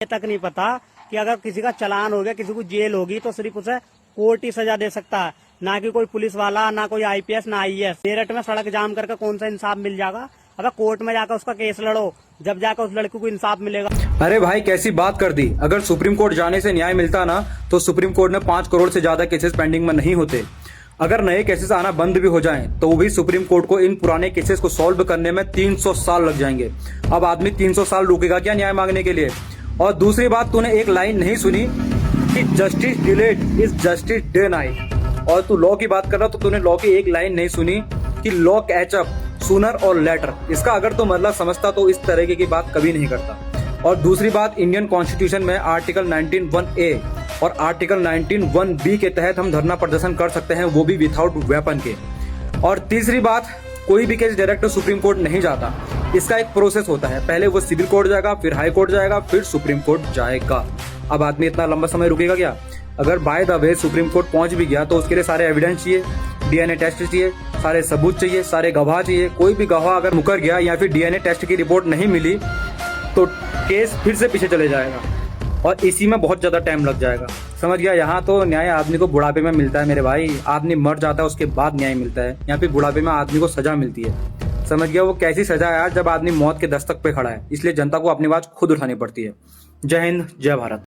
ये तक नहीं पता कि अगर किसी का चालान हो गया, किसी को जेल होगी, तो सिर्फ उसे कोर्ट ही सजा दे सकता है, ना कि कोई पुलिस वाला, ना कोई आईपीएस, ना आईएएस। मेरठ में सड़क जाम करके कौन सा इंसाफ मिल जाएगा? अगर कोर्ट में जाकर उसका केस लड़ो, जब जाकर उस लड़की को इंसाफ मिलेगा। अरे भाई कैसी बात कर दी। अगर सुप्रीम कोर्ट जाने से न्याय मिलता ना तो सुप्रीम कोर्ट में 5 करोड़ से ज्यादा केसेस पेंडिंग में नहीं होते। अगर नए केसेस आना बंद भी हो जाएं तो भी सुप्रीम कोर्ट को इन पुराने केसेस को सॉल्व करने में 300 साल लग जाएंगे। अब आदमी 300 साल रुकेगा क्या न्याय मांगने के लिए? और दूसरी बात, तूने एक लाइन नहीं सुनी कि justice delayed is justice denied. और तू लॉ की बात कर रहा तो तूने लॉ की एक लाइन नहीं सुनी कि लॉ कैच अप सूनर और लेटर। इसका अगर तू मतलब समझता तो इस तरीके की बात कभी नहीं करता। और दूसरी बात, इंडियन कॉन्स्टिट्यूशन में आर्टिकल 19(1)(a) और आर्टिकल 19(1)(b) के तहत हम धरना प्रदर्शन कर सकते हैं, वो भी विदाउट वेपन के। और तीसरी बात, कोई भी केस डायरेक्ट सुप्रीम कोर्ट नहीं जाता, इसका एक प्रोसेस होता है। पहले वो सिविल कोर्ट जाएगा, फिर हाई कोर्ट जाएगा, फिर सुप्रीम कोर्ट जाएगा। अब आदमी इतना लंबा समय रुकेगा क्या? अगर by the way supreme court पहुंच भी गया तो उसके लिए सारे एविडेंस चाहिए, डीएनए टेस्ट चाहिए, सारे सबूत चाहिए, सारे गवाह चाहिए। कोई भी गवाह अगर मुकर गया या फिर डीएनए टेस्ट की रिपोर्ट नहीं मिली तो केस फिर से पीछे चले जाएगा और इसी में बहुत ज्यादा टाइम लग जाएगा। समझ गया? यहाँ तो न्याय आदमी को बुढ़ापे में मिलता है मेरे भाई। आदमी मर जाता है उसके बाद न्याय मिलता है। यहाँ पे बुढ़ापे में आदमी को सजा मिलती है। समझ गया? वो कैसी सजा है यार, जब आदमी मौत के दस्तक पे खड़ा है। इसलिए जनता को अपनी आवाज खुद उठानी पड़ती है। जय हिंद, जय भारत।